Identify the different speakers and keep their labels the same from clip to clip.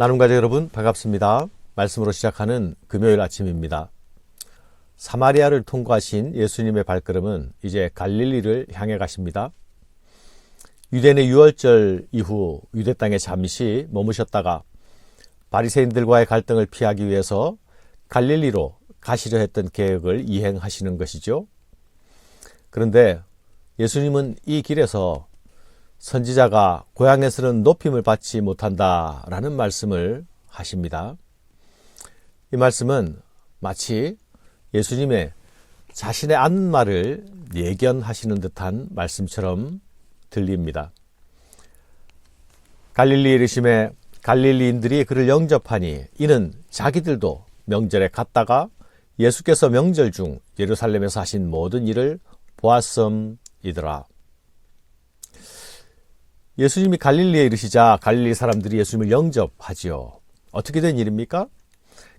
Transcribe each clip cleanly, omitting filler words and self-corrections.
Speaker 1: 나눔가족 여러분 반갑습니다. 말씀으로 시작하는 금요일 아침입니다. 사마리아를 통과하신 예수님의 발걸음은 이제 갈릴리를 향해 가십니다. 유대인의 유월절 이후 유대 땅에 잠시 머무셨다가 바리새인들과의 갈등을 피하기 위해서 갈릴리로 가시려 했던 계획을 이행하시는 것이죠. 그런데 예수님은 이 길에서 선지자가 고향에서는 높임을 받지 못한다라는 말씀을 하십니다. 이 말씀은 마치 예수님의 자신의 안말을 예견하시는 듯한 말씀처럼 들립니다. 갈릴리에 이르심에 갈릴리인들이 그를 영접하니 이는 자기들도 명절에 갔다가 예수께서 명절 중 예루살렘에서 하신 모든 일을 보았음이더라. 예수님이 갈릴리에 이르시자 갈릴리 사람들이 예수님을 영접하지요. 어떻게 된 일입니까?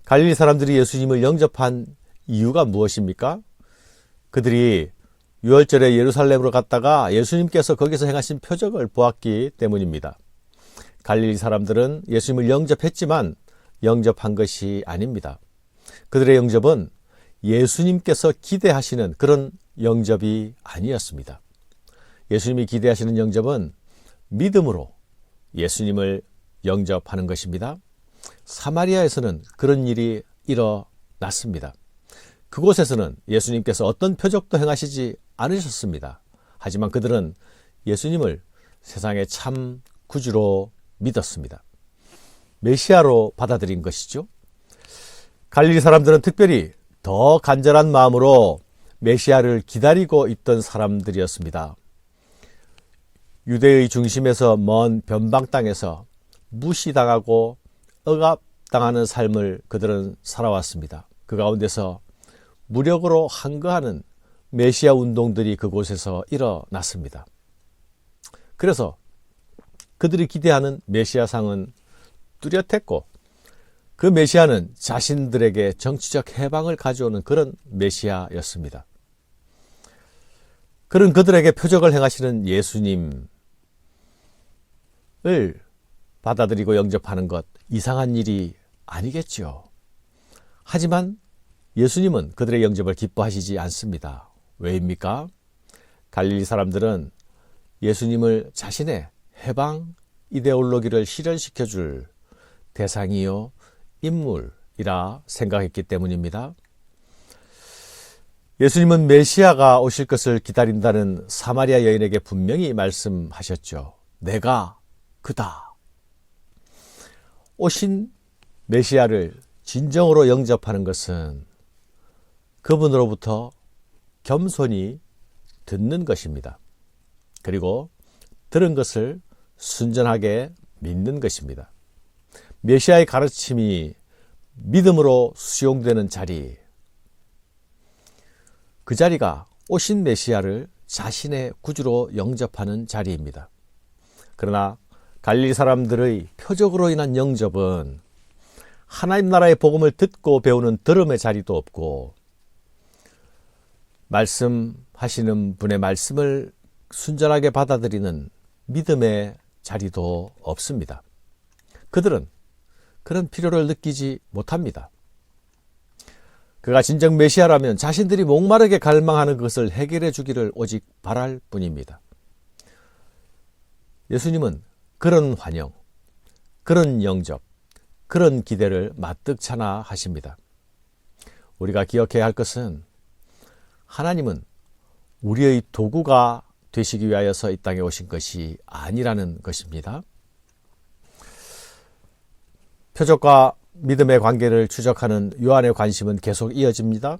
Speaker 1: 갈릴리 사람들이 예수님을 영접한 이유가 무엇입니까? 그들이 유월절에 예루살렘으로 갔다가 예수님께서 거기서 행하신 표적을 보았기 때문입니다. 갈릴리 사람들은 예수님을 영접했지만 영접한 것이 아닙니다. 그들의 영접은 예수님께서 기대하시는 그런 영접이 아니었습니다. 예수님이 기대하시는 영접은 믿음으로 예수님을 영접하는 것입니다. 사마리아에서는 그런 일이 일어났습니다. 그곳에서는 예수님께서 어떤 표적도 행하시지 않으셨습니다. 하지만 그들은 예수님을 세상의 참 구주로 믿었습니다. 메시아로 받아들인 것이죠. 갈릴리 사람들은 특별히 더 간절한 마음으로 메시아를 기다리고 있던 사람들이었습니다. 유대의 중심에서 먼 변방 땅에서 무시당하고 억압당하는 삶을 그들은 살아왔습니다. 그 가운데서 무력으로 항거하는 메시아 운동들이 그곳에서 일어났습니다. 그래서 그들이 기대하는 메시아상은 뚜렷했고 그 메시아는 자신들에게 정치적 해방을 가져오는 그런 메시아였습니다. 그런 그들에게 표적을 행하시는 예수님을 받아들이고 영접하는 것 이상한 일이 아니겠죠. 하지만 예수님은 그들의 영접을 기뻐하시지 않습니다. 왜입니까? 갈릴리 사람들은 예수님을 자신의 해방 이데올로기를 실현시켜 줄 대상이요 인물이라 생각했기 때문입니다. 예수님은 메시아가 오실 것을 기다린다는 사마리아 여인에게 분명히 말씀하셨죠. 내가 그다. 오신 메시아를 진정으로 영접하는 것은 그분으로부터 겸손히 듣는 것입니다. 그리고 들은 것을 순전하게 믿는 것입니다. 메시아의 가르침이 믿음으로 수용되는 자리, 그 자리가 오신 메시아를 자신의 구주로 영접하는 자리입니다. 그러나 갈릴리 사람들의 표적으로 인한 영접은 하나님 나라의 복음을 듣고 배우는 들음의 자리도 없고 말씀하시는 분의 말씀을 순전하게 받아들이는 믿음의 자리도 없습니다. 그들은 그런 필요를 느끼지 못합니다. 그가 진정 메시아라면 자신들이 목마르게 갈망하는 것을 해결해 주기를 오직 바랄 뿐입니다. 예수님은 그런 환영, 그런 영접, 그런 기대를 마뜩찮아 하십니다. 우리가 기억해야 할 것은 하나님은 우리의 도구가 되시기 위하여서 이 땅에 오신 것이 아니라는 것입니다. 표적과 믿음의 관계를 추적하는 요한의 관심은 계속 이어집니다.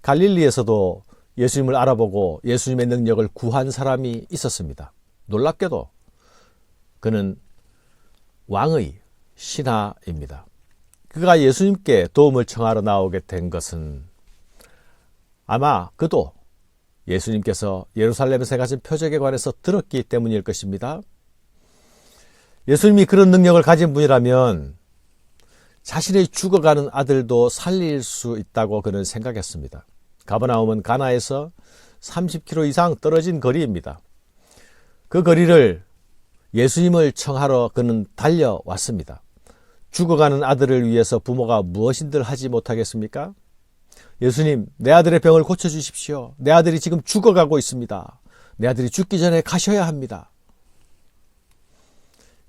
Speaker 1: 갈릴리에서도 예수님을 알아보고 예수님의 능력을 구한 사람이 있었습니다. 놀랍게도 그는 왕의 신하입니다. 그가 예수님께 도움을 청하러 나오게 된 것은 아마 그도 예수님께서 예루살렘에서 가진 표적에 관해서 들었기 때문일 것입니다. 예수님이 그런 능력을 가진 분이라면 자신의 죽어가는 아들도 살릴 수 있다고 그는 생각했습니다. 가버나움은 가나에서 30km 이상 떨어진 거리입니다. 그 거리를 예수님을 청하러 그는 달려왔습니다. 죽어가는 아들을 위해서 부모가 무엇인들 하지 못하겠습니까? 예수님, 내 아들의 병을 고쳐주십시오. 내 아들이 지금 죽어가고 있습니다. 내 아들이 죽기 전에 가셔야 합니다.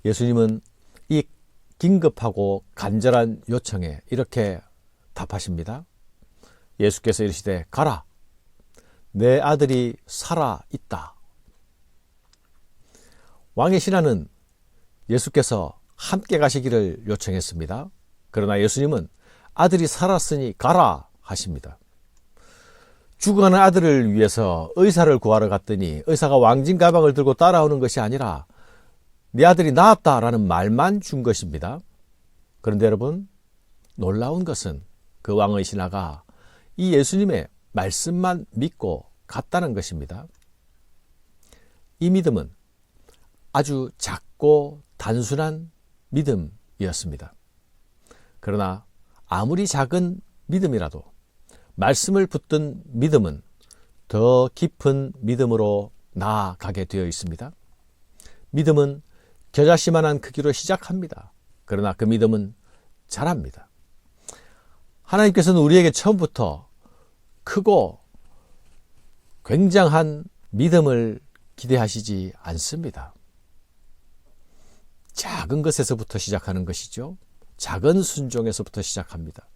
Speaker 1: 예수님은 이 긴급하고 간절한 요청에 이렇게 답하십니다. 예수께서 이르시되 가라. 내 아들이 살아 있다. 왕의 신하는 예수께서 함께 가시기를 요청했습니다. 그러나 예수님은 아들이 살았으니 가라 하십니다. 죽어가는 아들을 위해서 의사를 구하러 갔더니 의사가 왕진 가방을 들고 따라오는 것이 아니라 네 아들이 나았다라는 말만 준 것입니다. 그런데 여러분, 놀라운 것은 그 왕의 신하가 이 예수님의 말씀만 믿고 갔다는 것입니다. 이 믿음은 아주 작고 단순한 믿음이었습니다. 그러나 아무리 작은 믿음이라도 말씀을 붙든 믿음은 더 깊은 믿음으로 나아가게 되어 있습니다. 믿음은 겨자씨만한 크기로 시작합니다. 그러나 그 믿음은 자랍니다. 하나님께서는 우리에게 처음부터 크고 굉장한 믿음을 기대하시지 않습니다. 작은 것에서부터 시작하는 것이죠. 작은 순종에서부터 시작합니다.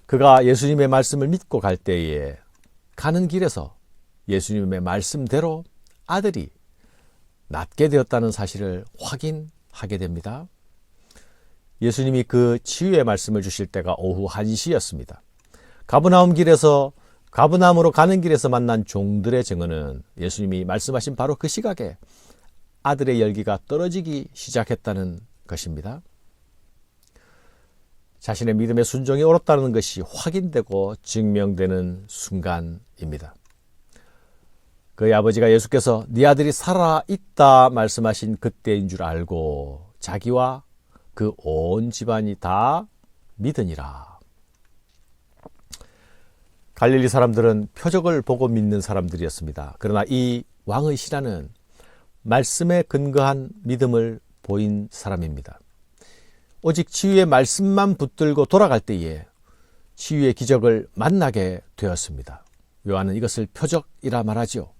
Speaker 1: 그가 예수님의 말씀을 믿고 갈 때에 가는 길에서 예수님의 말씀대로 아들이 낫게 되었다는 사실을 확인하게 됩니다. 예수님이 그 치유의 말씀을 주실 때가 오후 1시였습니다. 가브나움으로 가는 길에서 만난 종들의 증언은 예수님이 말씀하신 바로 그 시각에 아들의 열기가 떨어지기 시작했다는 것입니다. 자신의 믿음의 순종이 옳았다는 것이 확인되고 증명되는 순간입니다. 그의 아버지가 예수께서 네 아들이 살아있다 말씀하신 그때인 줄 알고 자기와 그 온 집안이 다 믿으니라. 갈릴리 사람들은 표적을 보고 믿는 사람들이었습니다. 그러나 이 왕의 신하는 말씀에 근거한 믿음을 보인 사람입니다. 오직 치유의 말씀만 붙들고 돌아갈 때에 치유의 기적을 만나게 되었습니다. 요한은 이것을 표적이라 말하지요.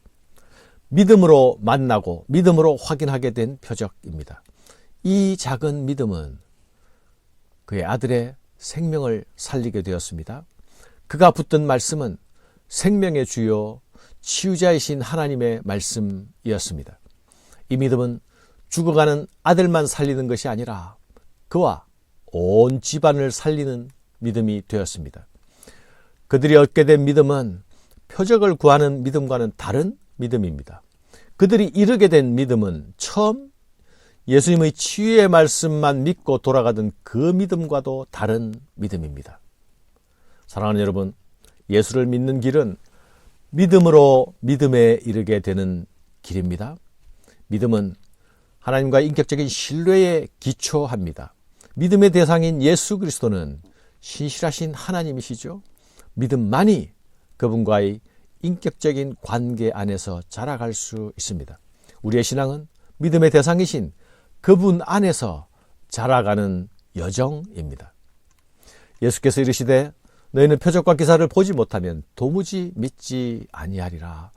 Speaker 1: 믿음으로 만나고 믿음으로 확인하게 된 표적입니다. 이 작은 믿음은 그의 아들의 생명을 살리게 되었습니다. 그가 붙든 말씀은 생명의 주요 치유자이신 하나님의 말씀이었습니다. 이 믿음은 죽어가는 아들만 살리는 것이 아니라 그와 온 집안을 살리는 믿음이 되었습니다. 그들이 얻게 된 믿음은 표적을 구하는 믿음과는 다른 믿음입니다. 그들이 이르게 된 믿음은 처음 예수님의 치유의 말씀만 믿고 돌아가던 그 믿음과도 다른 믿음입니다. 사랑하는 여러분, 예수를 믿는 길은 믿음으로 믿음에 이르게 되는 길입니다. 믿음은 하나님과의 인격적인 신뢰에 기초합니다. 믿음의 대상인 예수 그리스도는 신실하신 하나님이시죠. 믿음만이 그분과의 인격적인 관계 안에서 자라갈 수 있습니다. 우리의 신앙은 믿음의 대상이신 그분 안에서 자라가는 여정입니다. 예수께서 이르시되 너희는 표적과 기사를 보지 못하면 도무지 믿지 아니하리라.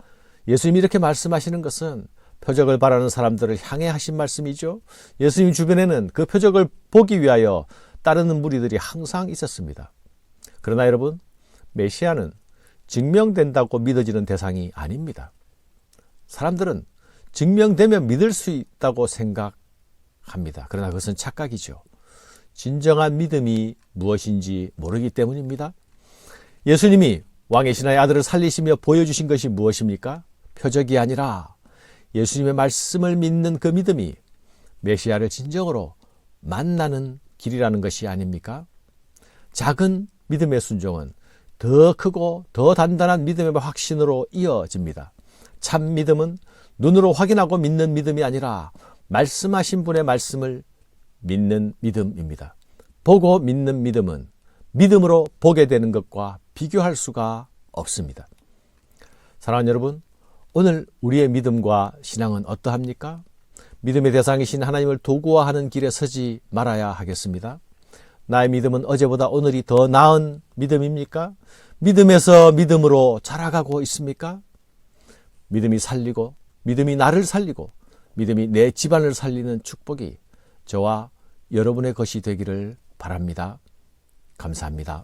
Speaker 1: 예수님이 이렇게 말씀하시는 것은 표적을 바라는 사람들을 향해 하신 말씀이죠. 예수님 주변에는 그 표적을 보기 위하여 따르는 무리들이 항상 있었습니다. 그러나 여러분, 메시아는 증명된다고 믿어지는 대상이 아닙니다. 사람들은 증명되면 믿을 수 있다고 생각합니다. 그러나 그것은 착각이죠. 진정한 믿음이 무엇인지 모르기 때문입니다. 예수님이 왕의 신하의 아들을 살리시며 보여주신 것이 무엇입니까? 표적이 아니라 예수님의 말씀을 믿는 그 믿음이 메시아를 진정으로 만나는 길이라는 것이 아닙니까? 작은 믿음의 순종은 더 크고 더 단단한 믿음의 확신으로 이어집니다. 참 믿음은 눈으로 확인하고 믿는 믿음이 아니라 말씀하신 분의 말씀을 믿는 믿음입니다. 보고 믿는 믿음은 믿음으로 보게 되는 것과 비교할 수가 없습니다. 사랑하는 여러분, 오늘 우리의 믿음과 신앙은 어떠합니까? 믿음의 대상이신 하나님을 도구화하는 길에 서지 말아야 하겠습니다. 나의 믿음은 어제보다 오늘이 더 나은 믿음입니까? 믿음에서 믿음으로 자라가고 있습니까? 믿음이 살리고, 믿음이 나를 살리고, 믿음이 내 집안을 살리는 축복이 저와 여러분의 것이 되기를 바랍니다. 감사합니다.